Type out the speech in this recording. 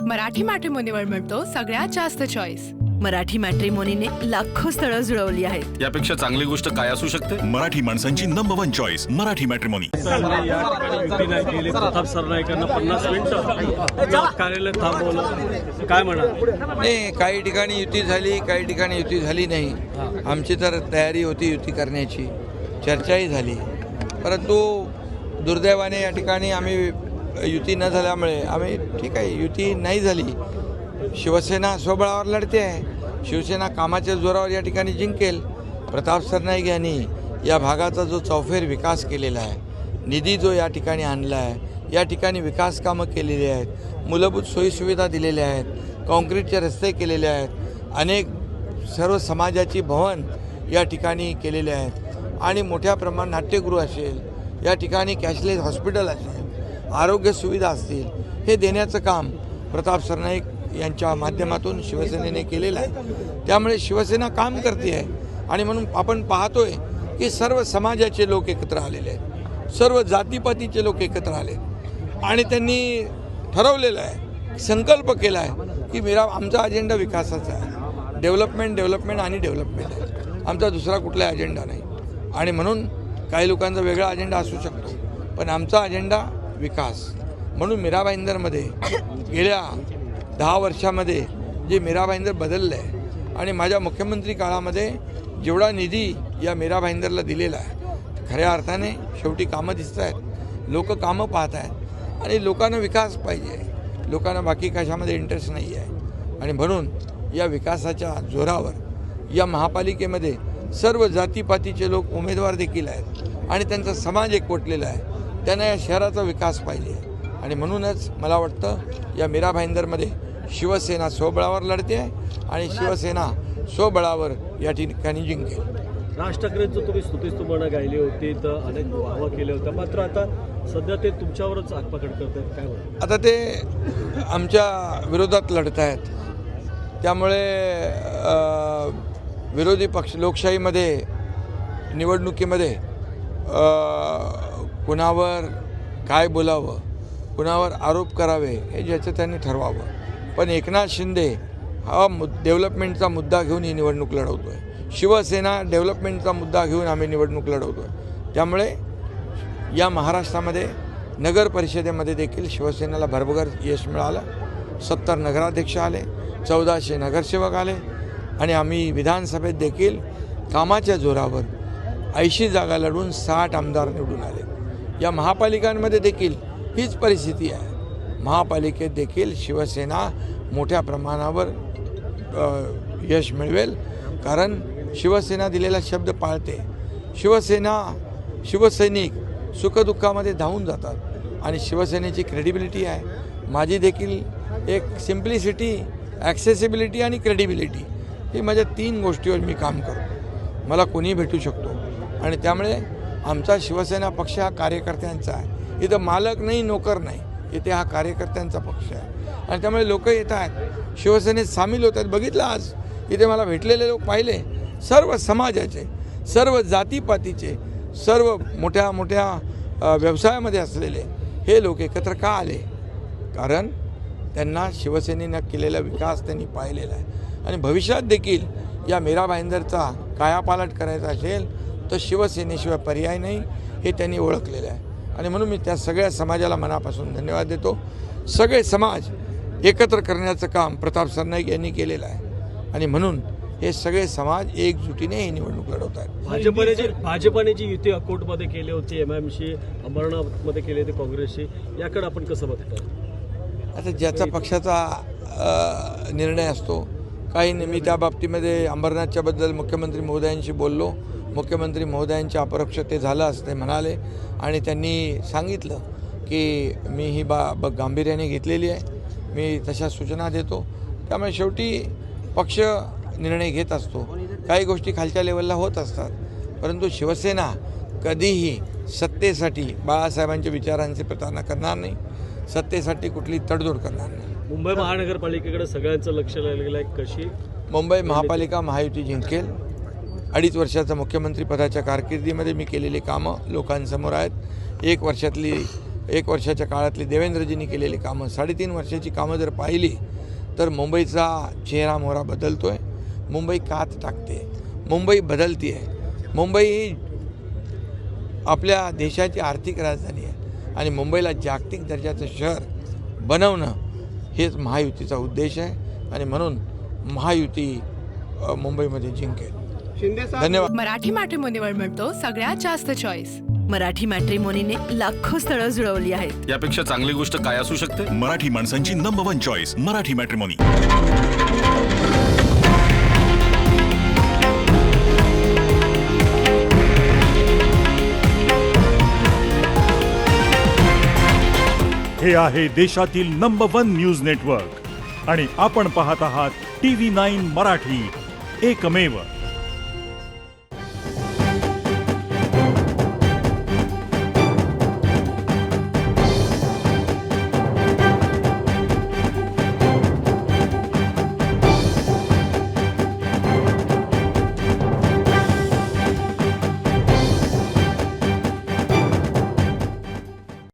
मराठी मॅट्रिमोनीवर मिळतो सगळ्यात जास्त चॉईस। मराठी मॅट्रिमोनीने लाखो स्थळं जुळवली आहेत। यापेक्षा चांगली गोष्ट काय असू शकते? मराठी माणसांची number 1 choice Marathi matrimony. Pratap सरनाईकांना 50 मिनिटं कार्यालयात थांबवलं, काय म्हणाल? नाही, काही ठिकाणी युती झाली, काही ठिकाणी युती झाली नाही। आमची तर तयारी होती युती करण्याची, चर्चाही झाली, परंतु दुर्दैवाने या ठिकाणी आम्ही युती न झाल्यामुळे आम्ही ठीक आहे, युती नाही झाली। शिवसेना स्वबळावर लढते आहे, शिवसेना कामाच्या जोरावर या ठिकाणी जिंकेल। प्रताप सरनाईक यांनी या भागाचा जो चौफेर विकास केलेला आहे, निधी जो या ठिकाणी आणला आहे, या ठिकाणी विकास कामं केलेली आहेत, मूलभूत सोयीसुविधा दिलेल्या आहेत, काँक्रीटचे रस्ते केलेले आहेत, अनेक सर्व समाजाची भवन या ठिकाणी केलेले आहेत आणि मोठ्या प्रमाणात नाट्यगृह असेल, या ठिकाणी कॅशलेस हॉस्पिटल असेल, आरोग्य सुविधा असतील, हे देण्याचं काम प्रताप सरनाईक यांच्या माध्यमातून शिवसेनेने केलेलं आहे। त्यामुळे शिवसेना काम करते आहे आणि म्हणून आपण पाहतोय की सर्व समाजाचे लोक एकत्र आलेले आहेत, सर्व जातीपातीचे लोक एकत्र आले आणि त्यांनी ठरवलेलं आहे, संकल्प केला आहे की आमचा अजेंडा विकासाचा आहे, डेव्हलपमेंट आणि डेव्हलपमेंट आहे, आमचा दुसरा कुठला अजेंडा नाही। आणि म्हणून काही लोकांचा वेगळा अजेंडा असू शकतो, पण आमचा अजेंडा विकास। म्हणून मीरा भाईंदरमध्ये गेल्या 10 वर्षामध्ये जे मीरा भाईंदर बदललं आहे आणि माझ्या मुख्यमंत्री काळामध्ये जेवढा निधी या मीरा भाईंदरला दिलेला आहे, खऱ्या अर्थाने शेवटी कामं दिसत आहेत, लोक कामं पाहत आहेत आणि लोकांना विकास पाहिजे, लोकांना बाकी कशामध्ये इंटरेस्ट नाही आहे। आणि म्हणून या विकासाच्या जोरावर या महापालिकेमध्ये सर्व जातीपातीचे लोक उमेदवार देखील आहेत आणि त्यांचा समाज एकवटलेला आहे, त्यांना या शहराचा विकास पाहिजे आणि म्हणूनच मला वाटतं या मीरा भाईंदरमध्ये शिवसेना स्वबळावर लढते आहे आणि शिवसेना स्वबळावर या ठिकाणी जिंकेल। राज ठाकरेंचं तुम्ही स्तुतीस्तुमनं गायली होती, तर अनेक वाहवा केल्या होत्या, मात्र आता सध्या ते तुमच्यावरच आगपाखड करत आहेत, काय म्हणतात? आता ते आमच्या विरोधात लढत आहेत, त्यामुळे विरोधी पक्ष लोकशाहीमध्ये निवडणुकीमध्ये कुणावर काय बोलावं, कुणावर आरोप करावे हे ज्याचं त्यांनी ठरवावं। पण एकनाथ शिंदे हा डेव्हलपमेंटचा मुद्दा घेऊन ही निवडणूक लढवतो आहे, शिवसेना डेव्हलपमेंटचा मुद्दा घेऊन आम्ही निवडणूक लढवतो आहे। त्यामुळे या महाराष्ट्रामध्ये नगर परिषदेमध्ये देखील शिवसेनेला भरभर यश मिळालं, 70 नगराध्यक्ष आले, 1400 नगरसेवक आले आणि आम्ही विधानसभेत देखील कामाच्या जोरावर 80 जागा लढून 60 आमदार निवडून आले। या महापालिकांमध्ये देखील हीच परिस्थिती आहे, महापालिकेत देखील शिवसेना मोठ्या प्रमाणावर यश मिळवेल, कारण शिवसेना दिलेला शब्द पाळते। शिवसैनिक सुखदुःखामध्ये धावून जातात आणि शिवसेनेची क्रेडिबिलिटी आहे, माझी देखील एक सिम्प्लिसिटी, ॲक्सेसिबिलिटी आणि क्रेडिबिलिटी, ही माझ्या 3 गोष्टीवर मी काम करतो, मला कोणीही भेटू शकतो आणि त्यामुळे आमचा शिवसेना पक्ष हा कार्यकर्त्यांचा आहे, इथं मालक नाही, नोकर नाही, इथे हा कार्यकर्त्यांचा पक्ष आहे आणि त्यामुळे लोक येत आहेत, शिवसेनेत सामील होत आहेत। बघितलं आज इथे मला भेटलेले लोक पाहिले, सर्व समाजाचे, सर्व जातीपातीचे, सर्व मोठ्या मोठ्या व्यवसायामध्ये असलेले हे लोक एकत्र का आले? कारण त्यांना शिवसेनेनं केलेला विकास त्यांनी पाहिलेला आहे आणि भविष्यात देखील या मीरा भाईंदरचा कायापालट करायचा असेल तर शिवसेनेशिवाय पर्याय नाही, हे त्यांनी ओळखलेलं आहे आणि म्हणून मी त्या सगळ्या समाजाला मनापासून धन्यवाद देतो। सगळे समाज एकत्र करण्याचं काम प्रताप सरनाईक यांनी केलेलं आहे आणि म्हणून हे सगळे समाज एकजुटीने ही निवडणूक लढवत आहेत। भाजपने जी युती अकोटमध्ये केली होती, MIMशी अंबरनाथमध्ये केली होती काँग्रेसशी, याकडे आपण कसं बघतो? आता ज्याचा पक्षाचा निर्णय असतो, काही मी त्या बाबतीमध्ये अंबरनाथच्याबद्दल मुख्यमंत्री महोदयांशी बोललो, मुख्यमंत्री महोदयांच्या अपरोक्ष ते झालं असं ते म्हणाले आणि त्यांनी सांगितलं की मी ही गांभीर्याने घेतलेली आहे, मी तशा सूचना देतो। त्यामुळे शेवटी पक्ष निर्णय घेत असतो, काही गोष्टी खालच्या लेवलला होत असतात, परंतु शिवसेना कधीही सत्तेसाठी बाळासाहेबांच्या विचारांची प्रतारणा करणार नाही, सत्तेसाठी कुठली तडजोड करणार नाही। मुंबई महानगरपालिकेकडे सगळ्यांचं लक्ष लागलेलं आहे, कशी मुंबई महापालिका महायुती जिंकेल। 2.5 वर्षाच्या मुख्यमंत्री पदाच्या कारकिर्दीमध्ये मी केलेली कामं लोकांसमोर आहेत, 1 वर्षातली 1 वर्षाच्या काळातली देवेंद्रजींनी केलेली कामं 3.5 वर्षाची कामं जर पाहिली तर मुंबईचा चेहरा मोहरा बदलतो आहे. मुंबई कात टाकते, मुंबई बदलती आहे. मुंबई ही आपल्या देशाची आर्थिक राजधानी आहे आणि मुंबईला जागतिक दर्जाचं शहर बनवणं हेच महायुतीचा उद्देश आहे आणि म्हणून महायुती मुंबईमध्ये जिंकेल. धन्यवाद. मराठी मॅट्रिमोनीवर मिळतो सगळ्यात जास्त चॉईस. मराठी मॅट्रिमोनीने लाखो स्थळं जुळवली आहेत. यापेक्षा चांगली गोष्ट काय असू शकते? मराठी माणसांची नंबर 1 चॉईस मराठी मॅट्रिमोनी. हे आहे देशातील नंबर 1 न्यूज नेटवर्क आणि आपण पाहत आहात TV9 मराठी, एकमेव.